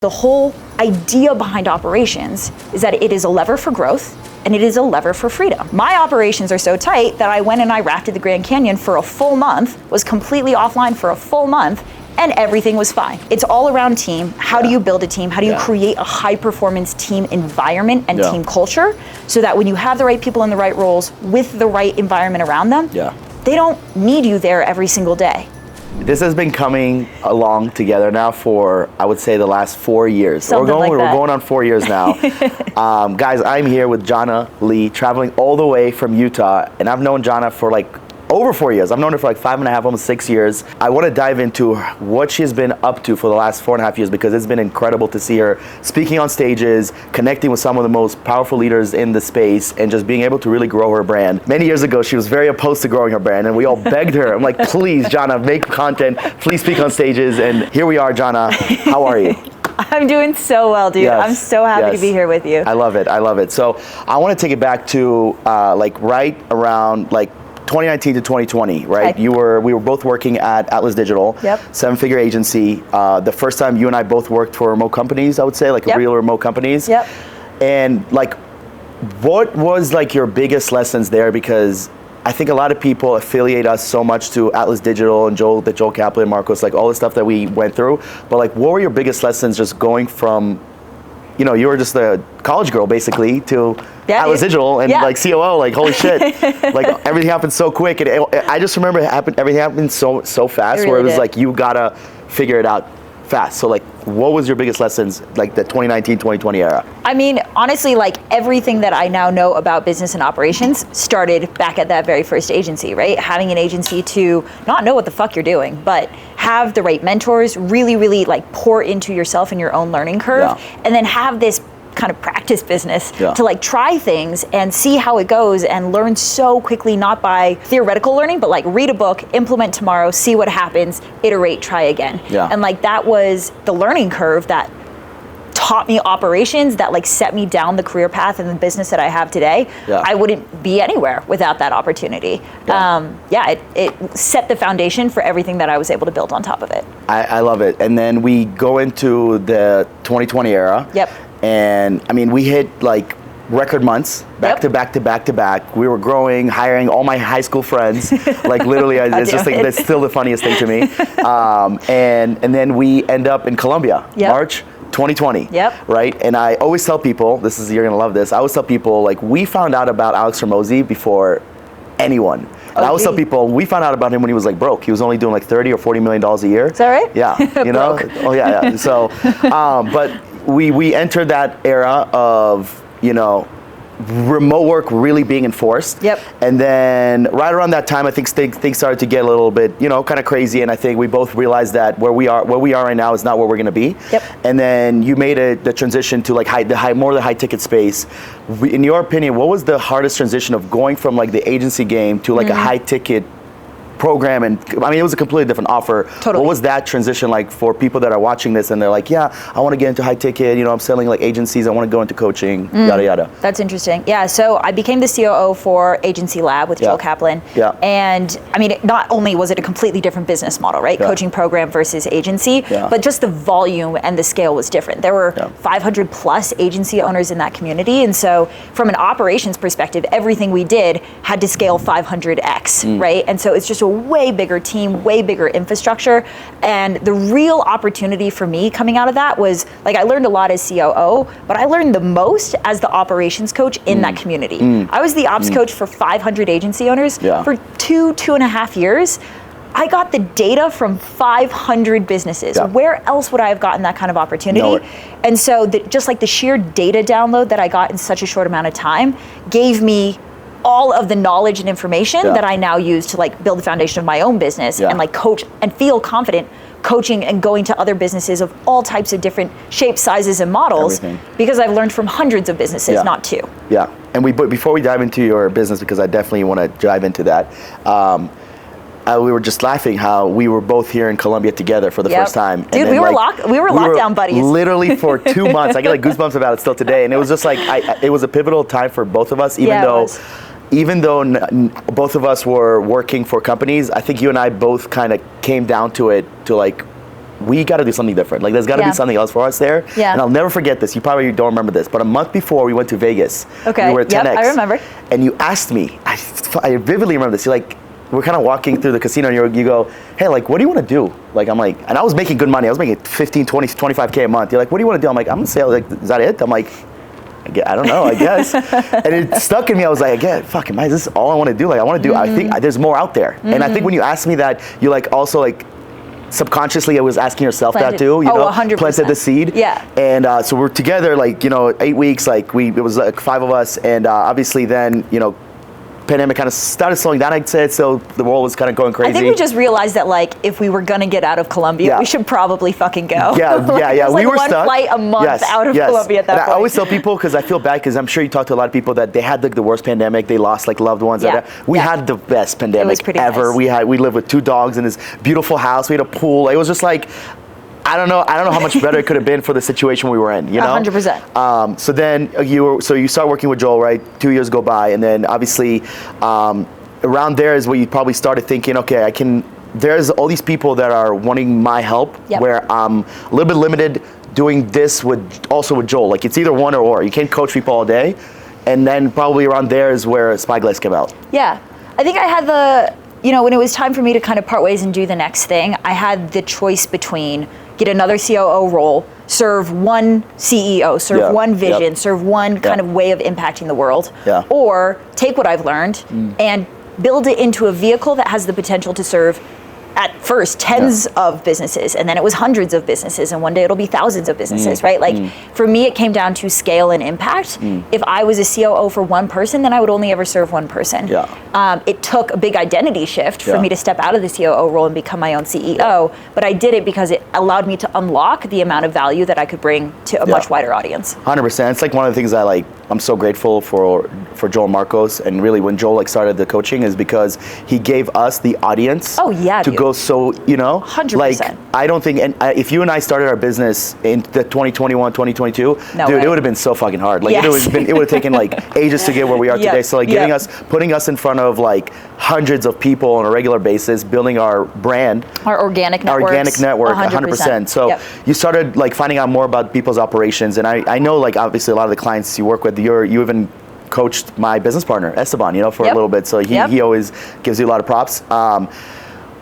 The whole idea behind operations is that it is a lever for growth and it is a lever for freedom. My operations are so tight that I went and I rafted the Grand Canyon for a full month, was completely offline for a full month, and everything was fine. It's all around team. How do you build a team? How do you create a high performance team environment and team culture so that when you have the right people in the right roles with the right environment around them, they don't need you there every single day. This has been coming along together now for, I would say, the last 4 years. We're going on 4 years now. Guys, I'm here with Jhana Li, traveling all the way from Utah, and I've known Jhana for like over 4 years. I've known her for like 5.5, almost 6 years. I want to dive into what she's been up to for the last 4.5 years, because it's been incredible to see her speaking on stages, connecting with some of the most powerful leaders in the space, and just being able to really grow her brand. Many years ago, she was very opposed to growing her brand, and we all begged her. I'm like, please, Jhana, make content, please speak on stages. And here we are, Jhana. How are you? I'm doing so well, dude. I'm so happy to be here with you. I love it. I love it. So I want to take it back to like right around like 2019 to 2020, right? We were both working at Atlas Digital, 7-figure agency. The first time you and I both worked for remote companies, I would say, like real remote companies. And like, what was like your biggest lessons there? Because I think a lot of people affiliate us so much to Atlas Digital and Joel Kaplan, Marcos, like all the stuff that we went through. But like, what were your biggest lessons just going from, you know, you were just a college girl basically to Atlas Digital and like COO, like holy shit, like everything happened so quick. And I just remember everything happened so fast, where it was like, you gotta figure it out fast. So like, what was your biggest lessons, like the 2019, 2020 era? I mean, honestly, like everything that I now know about business and operations started back at that very first agency, right? Having an agency to not know what the fuck you're doing, but have the right mentors, really like pour into yourself and your own learning curve, and then have this kind of practice business to like try things and see how it goes and learn so quickly, not by theoretical learning, but like read a book, implement tomorrow, see what happens, iterate, try again. And like that was the learning curve that taught me operations, that like set me down the career path in the business that I have today. I wouldn't be anywhere without that opportunity. It set the foundation for everything that I was able to build on top of it. I love it. And then we go into the 2020 era. And I mean, we hit like record months, back to back. We were growing, hiring all my high school friends. Like literally, it's just like, that's still the funniest thing to me. And then we end up in Colombia, March 2020, right? And I always tell people, you're gonna love this. I always tell people, like, we found out about Alex Hormozi before anyone. And I always tell people, we found out about him when he was like broke. He was only doing like $30 or $40 million a year. Is that right? Yeah, you know? Oh yeah. So, but we entered that era of, you know, remote work really being enforced. And then right around that time, I think things started to get a little bit, you know, kind of crazy. And I think we both realized that where we are right now is not where we're going to be. And then you made the transition to like more of the high ticket space. In your opinion, what was the hardest transition of going from like the agency game to like a high ticket program? And I mean, it was a completely different offer. What was that transition like for people that are watching this and they're like, yeah, I want to get into high ticket, you know, I'm selling like agencies, I want to go into coaching, yada yada. That's interesting. Yeah, so I became the COO for Agency Lab with Joel Kaplan. And I mean, not only was it a completely different business model, right? Coaching program versus agency, but just the volume and the scale was different. There were 500 plus agency owners in that community. And so from an operations perspective, everything we did had to scale 500x, right? And so it's just a way bigger team, way bigger infrastructure. And the real opportunity for me coming out of that was, like, I learned a lot as COO, but I learned the most as the operations coach in that community. I was the ops coach for 500 agency owners for 2.5 years. I got the data from 500 businesses. Where else would I have gotten that kind of opportunity? And so just like the sheer data download that I got in such a short amount of time gave me all of the knowledge and information that I now use to like build the foundation of my own business and like coach and feel confident coaching and going to other businesses of all types of different shapes, sizes, and models, because I've learned from hundreds of businesses, not two. And before we dive into your business, because I definitely want to dive into that, we were just laughing how we were both here in Colombia together for the first time. Dude, we were lockdown buddies. Literally for 2 months. I get like goosebumps about it still today. And it was just like, it was a pivotal time for both of us, even though both of us were working for companies. I think you and I both kind of came down to it to like we got to do something different. Like, there's got to be something else for us there. Yeah. And I'll never forget this. You probably don't remember this, but a month before we went to Vegas. Okay. We were at 10X. I remember. And you asked me, I vividly remember this. You're like, we're kind of walking through the casino and you go, hey, like, what do you want to do? Like, I'm like, and I was making good money. I was making 15, 20, 25K a month. You're like, what do you want to do? I'm like, I'm going to say, like, is that it? I'm like, I don't know, I guess. And it stuck in me. I was like, again, fucking, man, this is all I want to do. Like, I want to do, I think there's more out there. And I think when you asked me that, you like also like, subconsciously I was asking yourself that too, you know, 100%. planted the seed. Yeah. And so we're together, like, you know, 8 weeks, like it was like 5 of us. And obviously then, you know, pandemic kind of started slowing down, I'd say, so the world was kind of going crazy. I think we just realized that, like, if we were gonna get out of Colombia, we should probably fucking go. Yeah. We were stuck. One flight a month out of Colombia at that point. I always tell people, because I feel bad, because I'm sure you talk to a lot of people that they had like the worst pandemic, they lost like loved ones. We had the best pandemic ever. Nice. We lived with 2 dogs in this beautiful house. We had a pool. It was just like, I don't know how much better it could have been for the situation we were in, you know? 100%. So then you start working with Joel, right? 2 years go by, and then obviously around there is where you probably started thinking, okay, there's all these people that are wanting my help, where I'm a little bit limited doing this with Joel. Like, it's either one or. You can't coach people all day. And then probably around there is where Spyglass came out. Yeah. I think I had when it was time for me to kind of part ways and do the next thing, I had the choice between get another COO role, serve one CEO, serve one vision, serve one kind of way of impacting the world, or take what I've learned and build it into a vehicle that has the potential to serve at first tens of businesses, and then it was hundreds of businesses, and one day it'll be thousands of businesses, right? Like for me, it came down to scale and impact. If I was a COO for one person, then I would only ever serve one person. It took a big identity shift for me to step out of the COO role and become my own CEO, but I did it because it allowed me to unlock the amount of value that I could bring to a much wider audience. 100%. It's like one of the things I'm so grateful for Joel Marcos, and really when Joel started the coaching is because he gave us the audience to go, so, you know, 100%. Like, I don't think, and if you and I started our business in the 2021, 2022, it would have been so fucking hard. Like, it would have taken like ages to get where we are today. So like putting us in front of like hundreds of people on a regular basis, building our brand, our organic network, 100%. So you started like finding out more about people's operations, and I know, like, obviously a lot of the clients you work with, you even coached my business partner Esteban, you know, for a little bit. So he always gives you a lot of props.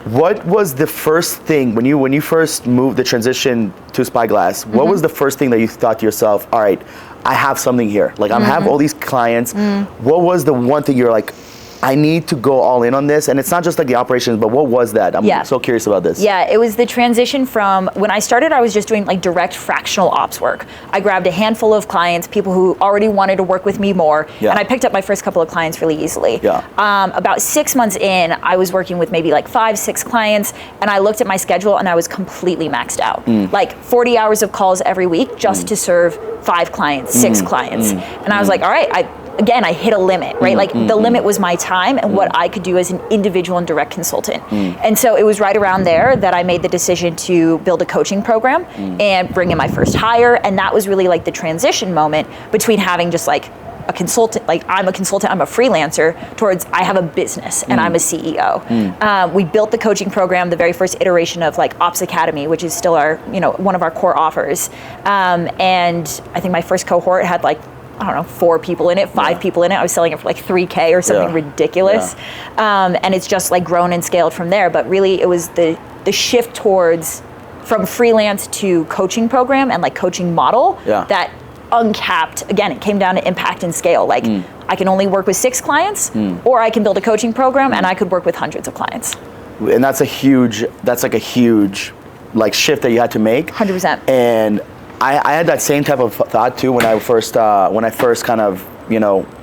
What was the first thing when you first moved the transition to Spyglass? What was the first thing that you thought to yourself, all right, I have something here. Like, I have all these clients. What was the one thing you're like, I need to go all in on this? And it's not just like the operations, but what was that? I'm so curious about this. Yeah, it was the transition from when I started, I was just doing like direct fractional ops work. I grabbed a handful of clients, people who already wanted to work with me more, and I picked up my first couple of clients really easily. About 6 months in, I was working with maybe like 5-6 clients, and I looked at my schedule and I was completely maxed out. Like 40 hours of calls every week just to serve 5 clients, 6 clients. And I was like, all right, I hit a limit, right? Like the limit was my time and what I could do as an individual and direct consultant. And so it was right around there that I made the decision to build a coaching program and bring in my first hire. And that was really like the transition moment between having just like a consultant, like I'm a consultant, I'm a freelancer, towards I have a business and I'm a CEO. We built the coaching program, the very first iteration of like Ops Academy, which is still our, one of our core offers. And I think my first cohort had like, I don't know, 4 people in it, 5 people in it. I was selling it for like $3K or something ridiculous. And it's just like grown and scaled from there. But really it was the shift towards from freelance to coaching program and like coaching model that uncapped, again, it came down to impact and scale. Like I can only work with 6 clients or I can build a coaching program and I could work with hundreds of clients. And that's a huge like shift that you had to make. 100%. And I had that same type of thought too when I first kind of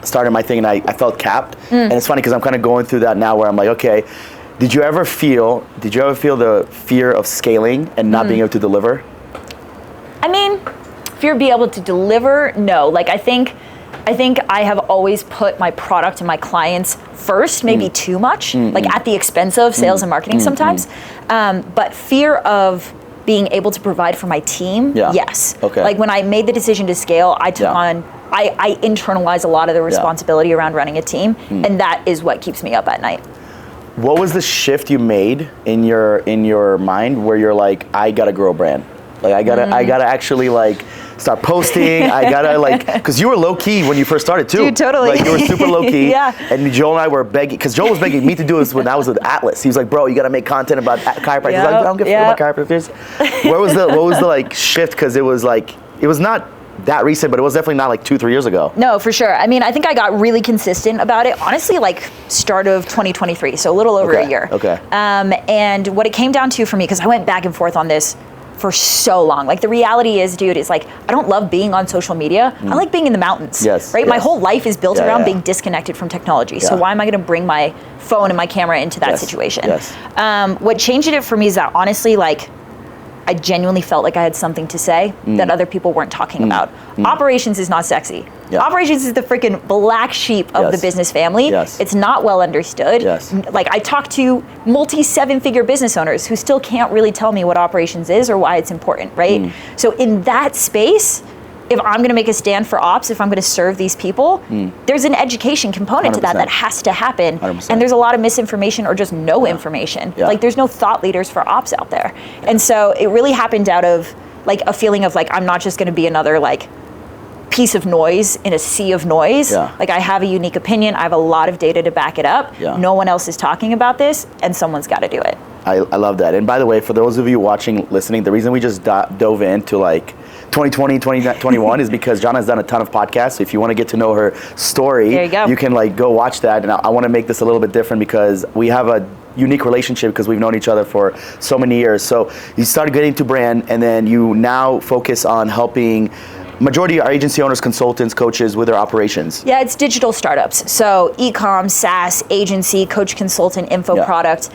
started my thing, and I felt capped. And it's funny because I'm kind of going through that now where I'm like, okay, did you ever feel the fear of scaling and not being able to deliver? I mean, fear of being able to deliver, no. Like I think I have always put my product and my clients first, maybe too much, like at the expense of sales and marketing sometimes. But fear of being able to provide for my team, yes. Okay. Like when I made the decision to scale, I took on, I internalized a lot of the responsibility around running a team, and that is what keeps me up at night. What was the shift you made in your mind where you're like, I gotta grow a brand? Like I gotta actually like start posting. I gotta like, because you were low key when you first started too. Dude, totally. Like you were super low key. Yeah. And Joel and I were begging, because Joel was begging me to do this when I was with Atlas. He was like, bro, you gotta make content about chiropractors. Yep. Like, I don't give a fuck about chiropractors. What was the like shift? Because it was not that recent, but it was definitely not like 2-3 years ago. No, for sure. I mean, I think I got really consistent about it, honestly, like start of 2023, so a little over a year. Okay. And what it came down to for me, because I went back and forth on this for so long. Like the reality is, dude, is like, I don't love being on social media. I like being in the mountains, yes, right? Yes. My whole life is built around being disconnected from technology. So why am I gonna bring my phone and my camera into that situation? Yes. What changed it for me is that honestly, like, I genuinely felt like I had something to say that other people weren't talking about. Operations is not sexy. Yeah. Operations is the freaking black sheep of the business family. Yes. It's not well understood. Yes. Like I talk to multi-7-figure business owners who still can't really tell me what operations is or why it's important, right? So in that space, if I'm gonna make a stand for ops, if I'm gonna serve these people, there's an education component 100%. to that has to happen. 100%. And there's a lot of misinformation or just no information. Yeah. Like there's no thought leaders for ops out there. And so it really happened out of like a feeling of like, I'm not just gonna be another like piece of noise in a sea of noise. Yeah. Like I have a unique opinion, I have a lot of data to back it up. Yeah. No one else is talking about this and someone's gotta do it. I love that. And by the way, for those of you watching, listening, the reason we just dove into like 2020, 2021 is because Jhana has done a ton of podcasts. So if you want to get to know her story, there you go. You can like go watch that. And I want to make this a little bit different because we have a unique relationship because we've known each other for so many years. So you started getting into brand and then you now focus on helping majority are agency owners, consultants, coaches with their operations. Yeah, it's digital startups. So e-com, SaaS, agency, coach, consultant, info product.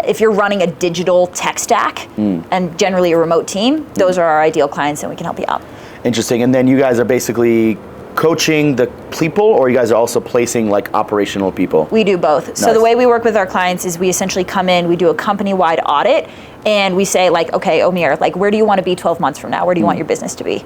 If you're running a digital tech stack and generally a remote team, those are our ideal clients and we can help you out. Interesting. And then you guys are basically coaching the people, or you guys are also placing like operational people? We do both. Nice. So the way we work with our clients is we essentially come in, we do a company-wide audit, and we say like, okay, Omer, like where do you want to be 12 months from now? Where do you want your business to be?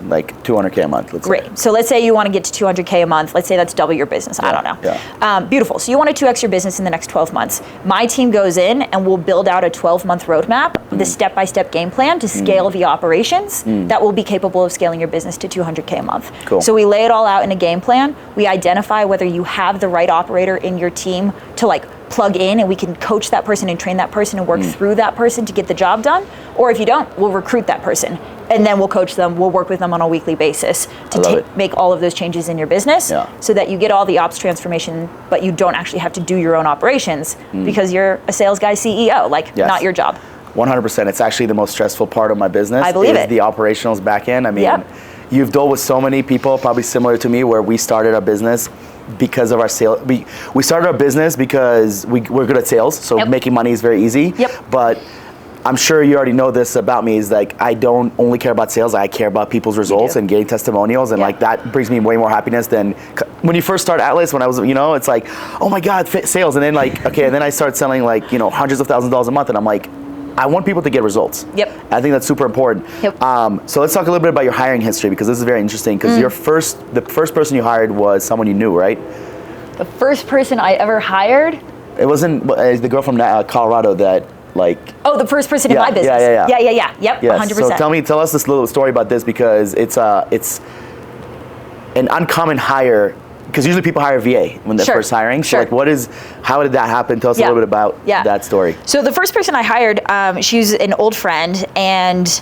Like $200K a month, let's say. Great. So let's say you want to get to $200K a month. Let's say that's double your business. I don't know. Yeah. Beautiful. So you want to 2x your business in the next 12 months. My team goes in and we'll build out a 12-month roadmap, the step-by-step game plan to scale the operations that will be capable of scaling your business to $200K a month. Cool. So we lay it all out in a game plan. We identify whether you have the right operator in your team to like plug in, and we can coach that person and train that person and work through that person to get the job done. Or if you don't, we'll recruit that person and then we'll coach them. We'll work with them on a weekly basis to make all of those changes in your business so that you get all the ops transformation, but you don't actually have to do your own operations because you're a sales guy CEO, like not your job. 100%. It's actually the most stressful part of my business. I believe it. The operationals back end. I mean, you've dealt with so many people, probably similar to me, where we started our business because of our sales. We started our business because we're good at sales, so making money is very easy. But I'm sure you already know this about me, is like I don't only care about sales, I care about people's results and getting testimonials, and like that brings me way more happiness than when you first start Atlas. When I was, it's like, oh my God, sales, and then like, okay, and then I start selling like, hundreds of thousands of dollars a month, and I'm like, I want people to get results. I think that's super important. So let's talk a little bit about your hiring history, because this is very interesting, because the first person you hired was someone you knew, right? The first person I ever hired? It wasn't the girl from Colorado that Oh, the first person in my business. Yep, yes. 100%. So tell us this little story about this, because it's an uncommon hire, because usually people hire VA when they're first hiring. So how did that happen? Tell us a little bit about that story. So the first person I hired, she's an old friend, and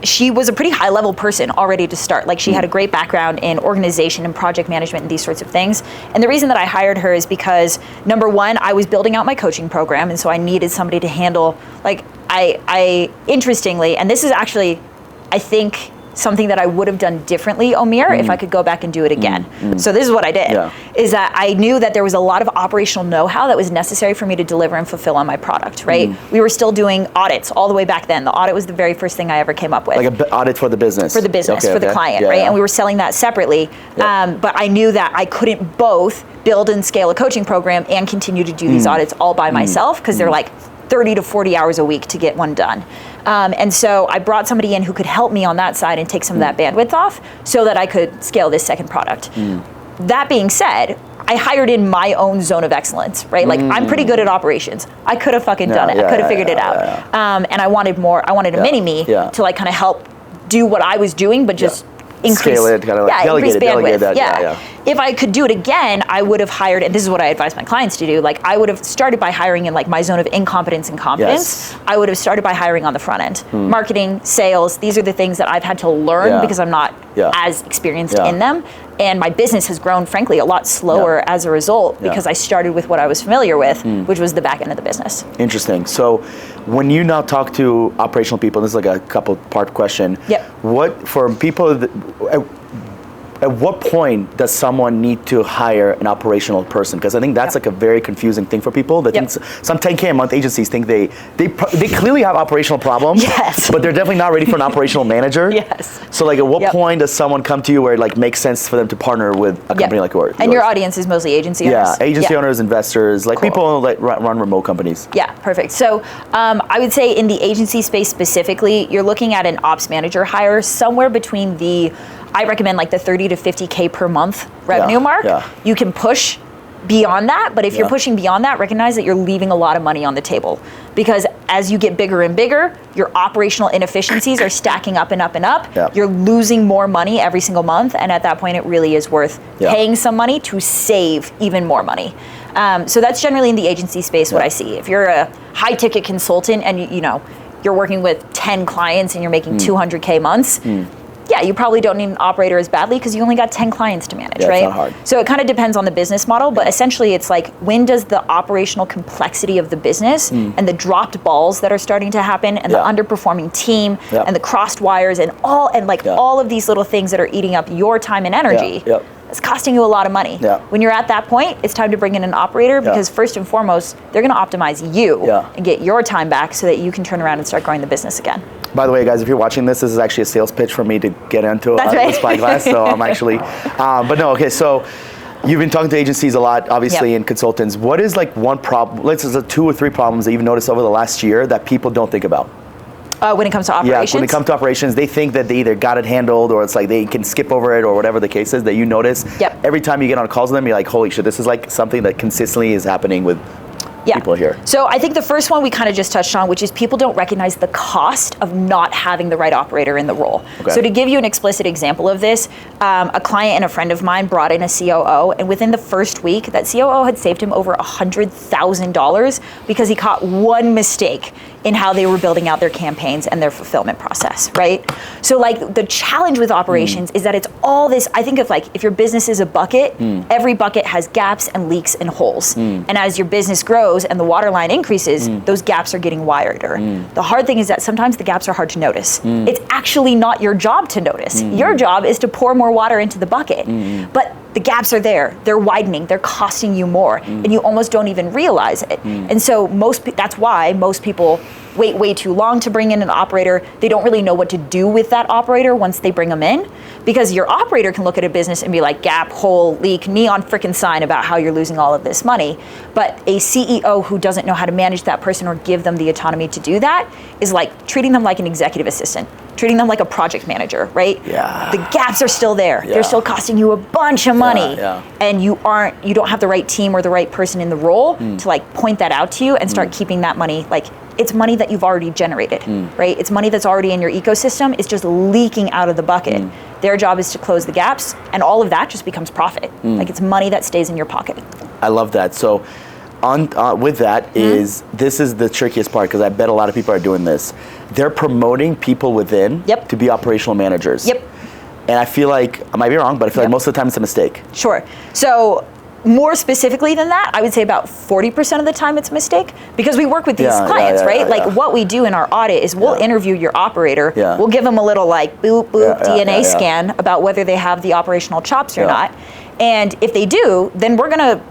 she was a pretty high level person already to start. Like she had a great background in organization and project management and these sorts of things. And the reason that I hired her is because, number one, I was building out my coaching program, and so I needed somebody to handle, like I interestingly, and this is actually, I think, something that I would have done differently, Omer, if I could go back and do it again. So this is what I did, is that I knew that there was a lot of operational know-how that was necessary for me to deliver and fulfill on my product, right? We were still doing audits all the way back then. The audit was the very first thing I ever came up with. Like an audit for the business? For the business, for the client, right? And we were selling that separately. But I knew that I couldn't both build and scale a coaching program and continue to do these audits all by myself, because they're like 30 to 40 hours a week to get one done. And so I brought somebody in who could help me on that side and take some of that bandwidth off so that I could scale this second product. That being said, I hired in my own zone of excellence, right? Like I'm pretty good at operations. I could have fucking done it. I could have figured it out. And I wanted more. I wanted a mini me to like kind of help do what I was doing, but just increase, scale it, kind of like increase bandwidth. That, If I could do it again, I would have hired, and this is what I advise my clients to do, like I would have started by hiring in like my zone of incompetence and competence. I would have started by hiring on the front end. Marketing, sales, these are the things that I've had to learn because I'm not as experienced in them. And my business has grown, frankly, a lot slower as a result because I started with what I was familiar with, which was the back end of the business. Interesting. So when you now talk to operational people, this is like a couple part question. What, for people, at what point does someone need to hire an operational person? Because I think that's like a very confusing thing for people. That think some 10K a month agencies think they clearly have operational problems, but they're definitely not ready for an operational manager. So like at what point does someone come to you where it like makes sense for them to partner with a company like yours? And your audience is mostly agency owners? Agency owners, investors, like people that run remote companies. Perfect. So I would say in the agency space specifically, you're looking at an ops manager hire somewhere between I recommend like the 30 to 50K per month revenue mark. You can push beyond that, but if you're pushing beyond that, recognize that you're leaving a lot of money on the table. Because as you get bigger and bigger, your operational inefficiencies are stacking up and up and up. You're losing more money every single month, and at that point it really is worth paying some money to save even more money. So that's generally in the agency space what I see. If you're a high ticket consultant and you're working with 10 clients and you're making 200K months, you probably don't need an operator as badly because you only got 10 clients to manage, right? It's not hard. So it kind of depends on the business model, but essentially it's like, when does the operational complexity of the business and the dropped balls that are starting to happen and the underperforming team and the crossed wires and all of these little things that are eating up your time and energy, it's costing you a lot of money. When you're at that point, it's time to bring in an operator because first and foremost, they're going to optimize you and get your time back so that you can turn around and start growing the business again. By the way, guys, if you're watching this is actually a sales pitch for me to get into Spyglass. So I'm actually, but no, okay. So you've been talking to agencies a lot, obviously, and consultants. What is like one problem? Let's say 2 or 3 problems that you've noticed over the last year that people don't think about. When it comes to operations? Yeah, when it comes to operations, they think that they either got it handled or it's like they can skip over it or whatever the case is that you notice. Every time you get on calls with them, you're like, holy shit, this is like something that consistently is happening with people here. So I think the first one we kind of just touched on, which is people don't recognize the cost of not having the right operator in the role. So to give you an explicit example of this, a client and a friend of mine brought in a COO, and within the first week, that COO had saved him over $100,000 because he caught one mistake in how they were building out their campaigns and their fulfillment process, right? So like the challenge with operations is that it's all this, I think of like, if your business is a bucket, every bucket has gaps and leaks and holes. And as your business grows and the water line increases, those gaps are getting wider. The hard thing is that sometimes the gaps are hard to notice. It's actually not your job to notice. Your job is to pour more water into the bucket. But the gaps are there, they're widening, they're costing you more, and you almost don't even realize it. And so that's why most people wait way too long to bring in an operator. They don't really know what to do with that operator once they bring them in, because your operator can look at a business and be like, gap, hole, leak, neon frickin' sign about how you're losing all of this money. But a CEO who doesn't know how to manage that person or give them the autonomy to do that is like treating them like an executive assistant, treating them like a project manager, right? The gaps are still there. They're still costing you a bunch of money. And you don't have the right team or the right person in the role to like point that out to you and start keeping that money. Like, it's money that you've already generated, right? It's money that's already in your ecosystem. It's just leaking out of the bucket. Their job is to close the gaps, and all of that just becomes profit. Like, it's money that stays in your pocket. I love that. So with that this is the trickiest part, because I bet a lot of people are doing this. They're promoting people within to be operational managers. And I feel like, I might be wrong, but I feel like most of the time it's a mistake. Sure. So more specifically than that, I would say about 40% of the time it's a mistake, because we work with these clients, right? Like what we do in our audit is we'll interview your operator. We'll give them a little like boop, boop, DNA scan about whether they have the operational chops or not. And if they do, then we're going to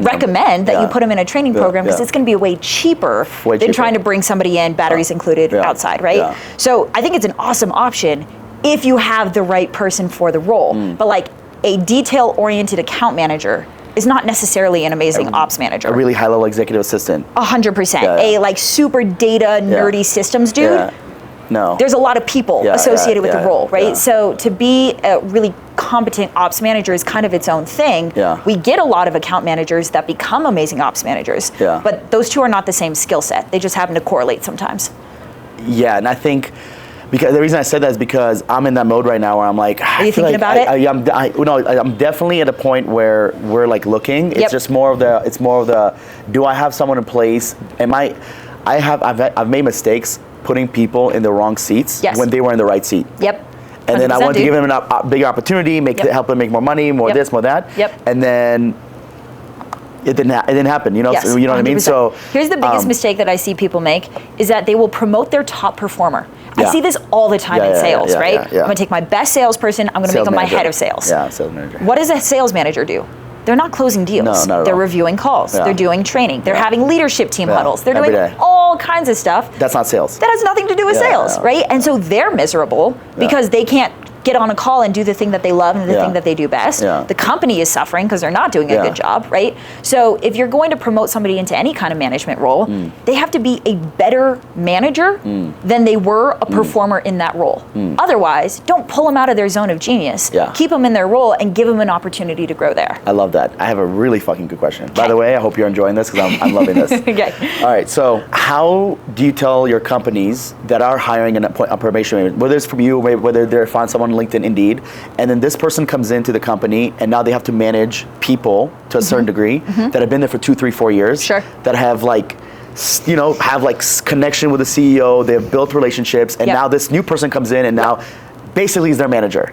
recommend that you put them in a training program, because it's going to be way cheaper than trying to bring somebody in, batteries included, outside, right? So I think it's an awesome option if you have the right person for the role. But like a detail-oriented account manager is not necessarily an amazing ops manager. A really high-level executive assistant. 100%. A like super data nerdy systems dude No. There's a lot of people associated with the role, right? So to be a really competent ops manager is kind of its own thing. We get a lot of account managers that become amazing ops managers, but those two are not the same skill set. They just happen to correlate sometimes. Yeah, and I think because the reason I said that is because I'm in that mode right now where I'm like, are you thinking about it? I'm definitely at a point where we're like looking. It's just more of the, do I have someone in place? I've made mistakes putting people in the wrong seats when they were in the right seat. And then I wanted to give them a bigger opportunity, help them make more money, more this, more that. And then it didn't happen, you know what I mean? So here's the biggest mistake that I see people make is that they will promote their top performer. I see this all the time in sales, right? I'm gonna take my best salesperson, I'm gonna make them my head of sales. Sales manager. What does a sales manager do? They're not closing deals. No, they're reviewing calls. They're doing training. They're having leadership team huddles. They're doing all kinds of stuff. That's not sales. That has nothing to do with sales, right? And so they're miserable because they can't get on a call and do the thing that they love and the thing that they do best. The company is suffering because they're not doing a good job, right? So if you're going to promote somebody into any kind of management role, they have to be a better manager than they were a performer in that role. Otherwise, don't pull them out of their zone of genius. Keep them in their role and give them an opportunity to grow there. I love that. I have a really fucking good question. By the way, I hope you're enjoying this because I'm loving this. All right, so how do you tell your companies that are hiring a probation, whether it's from you, whether they're find someone on LinkedIn, Indeed, and then this person comes into the company and now they have to manage people to a certain degree that have been there for 2, 3, 4 years, that have connection with the CEO, they have built relationships, and now this new person comes in and now basically is their manager.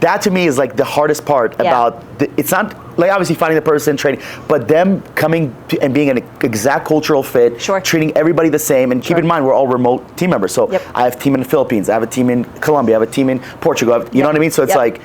That to me is like the hardest part about it's not like obviously finding the person, training, but them coming and being an exact cultural fit, treating everybody the same, and keep in mind we're all remote team members. So I have a team in the Philippines, I have a team in Colombia, I have a team in Portugal, you know what I mean? So it's like,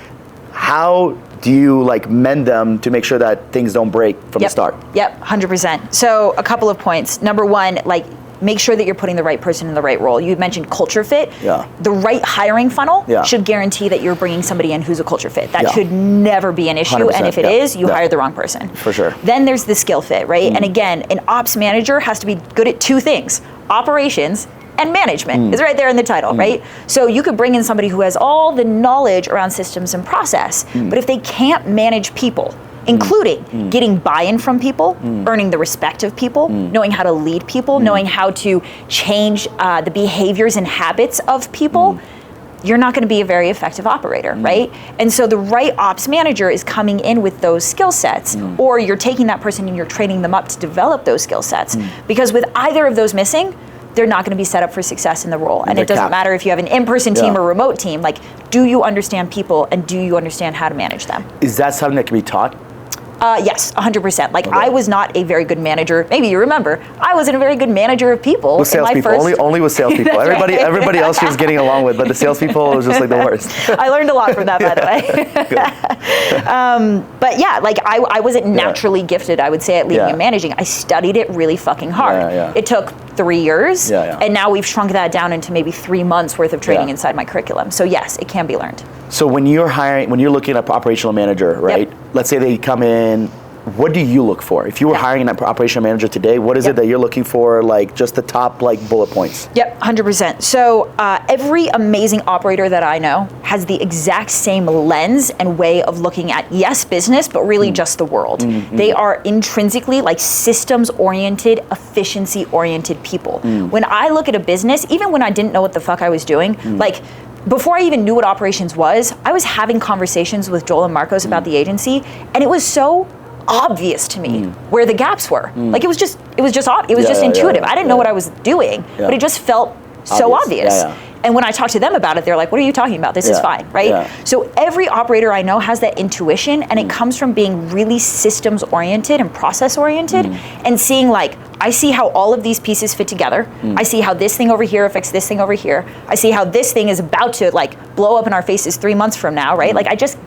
how do you like mend them to make sure that things don't break from the start? 100%. So a couple of points. Number one, like, make sure that you're putting the right person in the right role. You mentioned culture fit. The right hiring funnel should guarantee that you're bringing somebody in who's a culture fit. That should never be an issue. And if it is, you hired the wrong person. For sure. Then there's the skill fit, right? And again, an ops manager has to be good at two things: operations and management. Is right there in the title, right? So you could bring in somebody who has all the knowledge around systems and process, but if they can't manage people, including getting buy-in from people, earning the respect of people, knowing how to lead people, knowing how to change the behaviors and habits of people, you're not going to be a very effective operator, right? And so the right ops manager is coming in with those skill sets, or you're taking that person and you're training them up to develop those skill sets. Because with either of those missing, they're not going to be set up for success in the role. And it doesn't matter if you have an in-person team or remote team, like, do you understand people and do you understand how to manage them? Is that something that can be taught? Yes, 100%. Like, I was not a very good manager. Maybe you remember, I wasn't a very good manager of people. With salespeople, only with salespeople. Everybody else she was getting along with, but the salespeople was just like the worst. I learned a lot from that, by the way. But yeah, like I wasn't naturally gifted, I would say, at leading and managing. I studied it really fucking hard. It took 3 years, and now we've shrunk that down into maybe 3 months worth of training inside my curriculum. So yes, it can be learned. So when you're looking at an operational manager, right? Let's say they come in, what do you look for? If you were hiring an operational manager today, what is it that you're looking for, like just the top like bullet points? 100%. So every amazing operator that I know has the exact same lens and way of looking at, yes, business, but really just the world. They are intrinsically like systems-oriented, efficiency-oriented people. When I look at a business, even when I didn't know what the fuck I was doing, like, before I even knew what operations was, I was having conversations with Joel and Marcos about the agency, and it was so obvious to me where the gaps were. Like, it was just intuitive. I didn't know what I was doing, but it just felt so obvious. And when I talk to them about it, they're like, what are you talking about? This is fine, right? So every operator I know has that intuition, and it comes from being really systems oriented and process oriented, and seeing like, I see how all of these pieces fit together. I see how this thing over here affects this thing over here. I see how this thing is about to like blow up in our faces 3 months from now, right? Like, I just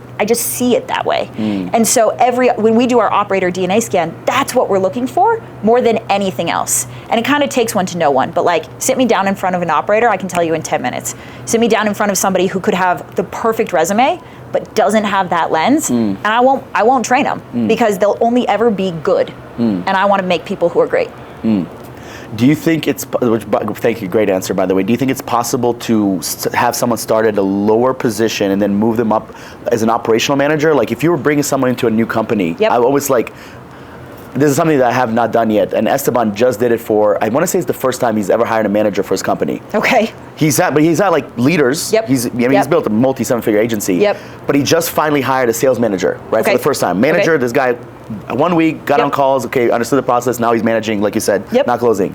see it that way. And so when we do our operator DNA scan, that's what we're looking for more than anything else. And it kind of takes one to know one, but like, sit me down in front of an operator, I can tell you in 10 minutes. Sit me down in front of somebody who could have the perfect resume, but doesn't have that lens, and I won't train them because they'll only ever be good. And I want to make people who are great. Do you think it's, thank you, great answer, by the way. Do you think it's possible to have someone start at a lower position and then move them up as an operational manager? Like if you were bringing someone into a new company, I always like, this is something that I have not done yet, and Esteban just did it for, I want to say it's the first time he's ever hired a manager for his company. Okay. He's had like leaders. He's built a multi-seven-figure agency. But he just finally hired a sales manager, right, for the first time. Manager, this guy, 1 week, got on calls, understood the process, now he's managing, like you said, not closing.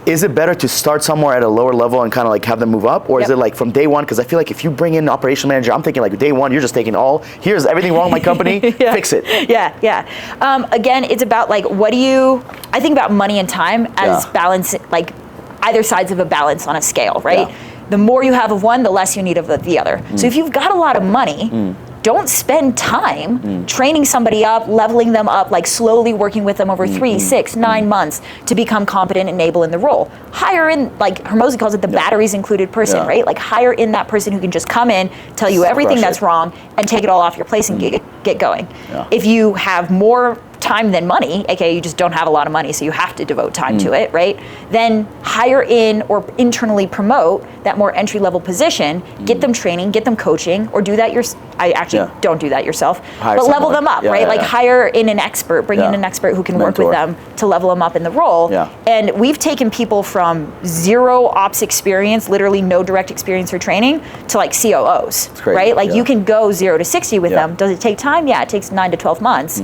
Is it better to start somewhere at a lower level and kind of like have them move up? Or is it like from day one? Because I feel like if you bring in an operational manager, I'm thinking like day one, you're just taking here's everything wrong with my company, fix it. Again, it's about like, I think about money and time as balance, like either sides of a balance on a scale, right? The more you have of one, the less you need of the other. So if you've got a lot of money, don't spend time training somebody up, leveling them up, like slowly working with them over 3, 6, 9 months to become competent and able in the role. Hire in, like Hermosi calls it, the batteries included person, right? Like hire in that person who can just come in, tell you everything that's wrong, and take it all off your plate and get going. If you have more time than money, aka you just don't have a lot of money, so you have to devote time to it, right? Then hire in or internally promote that more entry-level position, get them training, get them coaching, or do that I actually don't do that yourself, but level them up, right? Like hire in an expert, bring in an expert who can work with them to level them up in the role. And we've taken people from 0 ops experience, literally no direct experience or training, to like COOs, right? Like you can go 0 to 60 with them. Does it take time? Yeah, it takes 9 to 12 months.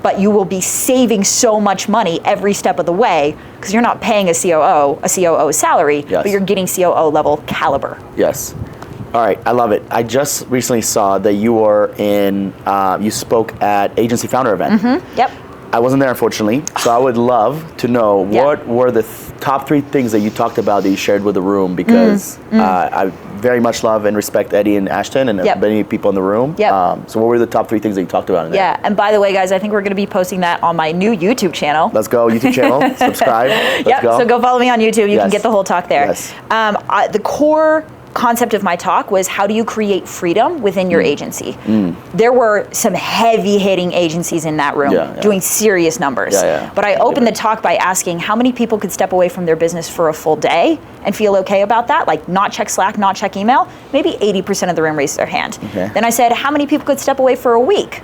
But you will be saving so much money every step of the way because you're not paying a COO salary, but you're getting COO level caliber. All right, I love it. I just recently saw that you were you spoke at Agency Founder event. I wasn't there, unfortunately, so I would love to know what were the top 3 things that you talked about that you shared with the room, because I very much love and respect Eddie and Ashton and many people in the room. So what were the top 3 things that you talked about in there? And by the way, guys, I think we're going to be posting that on my new YouTube channel. Let's go, YouTube channel, subscribe. Let's go. So go follow me on YouTube. You can get the whole talk there. The core concept of my talk was, how do you create freedom within your agency? There were some heavy hitting agencies in that room doing serious numbers. But I opened the talk by asking how many people could step away from their business for a full day and feel okay about that, like not check Slack, not check email. Maybe 80% of the room raised their hand. Then I said, how many people could step away for a week?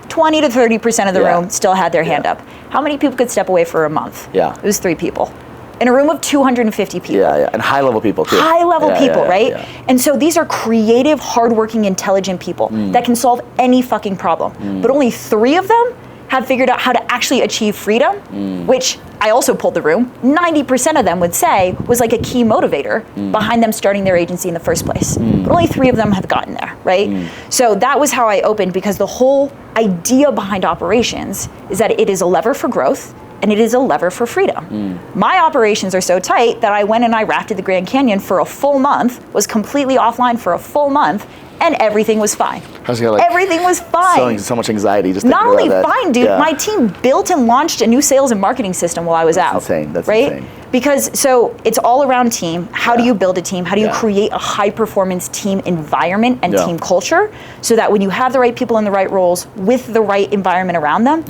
20 to 30% of the room still had their hand up. How many people could step away for a month? It was 3 people. In a room of 250 people. And high-level people, too. High-level people, right? And so these are creative, hardworking, intelligent people that can solve any fucking problem. But only 3 of them have figured out how to actually achieve freedom, which I also pulled the room. 90% of them would say was like a key motivator behind them starting their agency in the first place. But only 3 of them have gotten there, right? So that was how I opened, because the whole idea behind operations is that it is a lever for growth, and it is a lever for freedom. My operations are so tight that I went and I rafted the Grand Canyon for a full month, was completely offline for a full month, and everything was fine. Everything was fine. So much anxiety just not only fine, dude. My team built and launched a new sales and marketing system while I was out. Insane. That's right? insane. Because so it's all around team. How do you build a team? How do you create a high performance team environment and team culture, so that when you have the right people in the right roles with the right environment around them,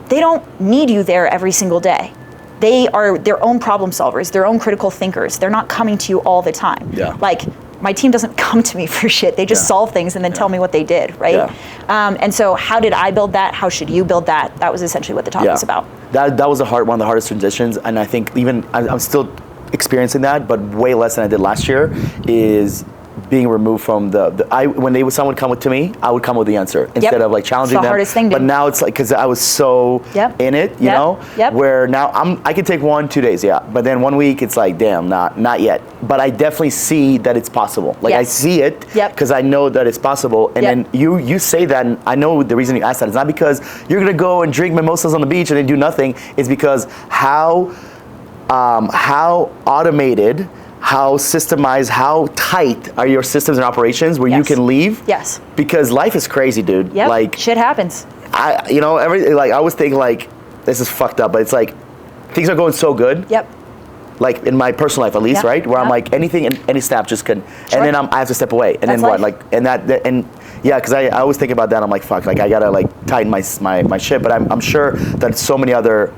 they don't need you there every single day. They are their own problem solvers, their own critical thinkers. They're not coming to you all the time. Like, my team doesn't come to me for shit. They just solve things and then tell me what they did, right? And so how did I build that? How should you build that? That was essentially what the talk was about. That was one of the hardest transitions, and I think even I'm still experiencing that, but way less than I did last year, is being removed from when someone would come to me, I would come with the answer instead of like challenging them. It's the hardest thing. But now it's like, because I was so in it, you know, where now I can take 1-2 days, but then 1 week it's like, damn, not yet. But I definitely see that it's possible. Like I see it because I know that it's possible. And then you say that, and I know the reason you asked that is not because you're gonna go and drink mimosas on the beach and then do nothing. It's because how automated, how systemized, how tight are your systems and operations where you can leave? Because life is crazy, dude. Like, shit happens. I always think like, this is fucked up, but it's like, things are going so good. Like in my personal life, at least, right? Where I'm like, anything and any snap just can, and then I have to step away, and then what? Like, because I always think about that. I'm like, fuck, like I gotta like tighten my shit. But I'm sure that so many other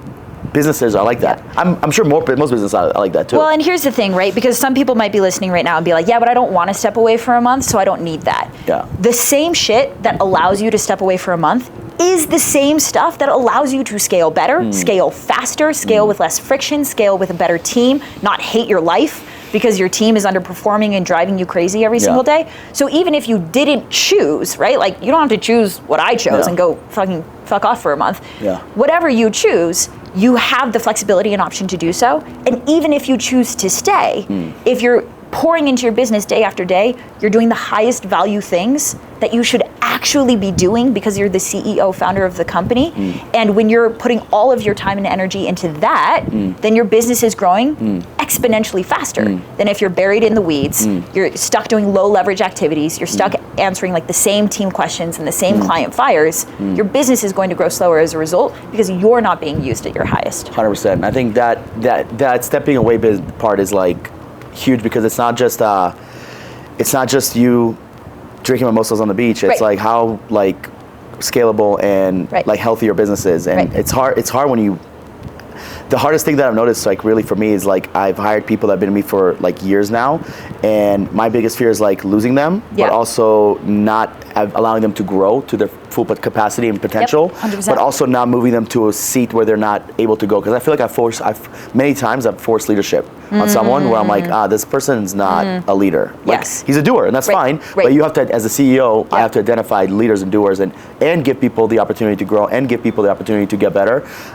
businesses are like that. I'm sure most businesses are like that too. Well, and here's the thing, right? Because some people might be listening right now and be like, yeah, but I don't want to step away for a month, so I don't need that. Yeah. The same shit that allows you to step away for a month is the same stuff that allows you to scale better, scale faster, scale with less friction, scale with a better team, not hate your life because your team is underperforming and driving you crazy every single day. So even if you didn't choose, right? Like, you don't have to choose what I chose and go fuck off for a month. Yeah. Whatever you choose, you have the flexibility and option to do so. And even if you choose to stay, if you're pouring into your business day after day, you're doing the highest value things that you should actually be doing because you're the CEO, founder of the company. And when you're putting all of your time and energy into that, then your business is growing exponentially faster than if you're buried in the weeds, you're stuck doing low leverage activities, you're stuck answering like the same team questions and the same client fires. Your business is going to grow slower as a result because you're not being used at your highest. 100%. I think that stepping away part is like huge because it's not just you drinking mimosas on the beach. It's like how like scalable and like healthy your business is, and it's hard when you. The hardest thing that I've noticed, like really for me, is like I've hired people that have been with me for like years now, and my biggest fear is like losing them, but also not allowing them to grow to their full capacity and potential, 100%. but also not moving them to a seat where they're not able to go. Because I feel like I've many times forced leadership on someone where I'm like, this person's not a leader. Like he's a doer, and that's fine. But you have to, as a CEO, I have to identify leaders and doers and give people the opportunity to grow and give people the opportunity to get better.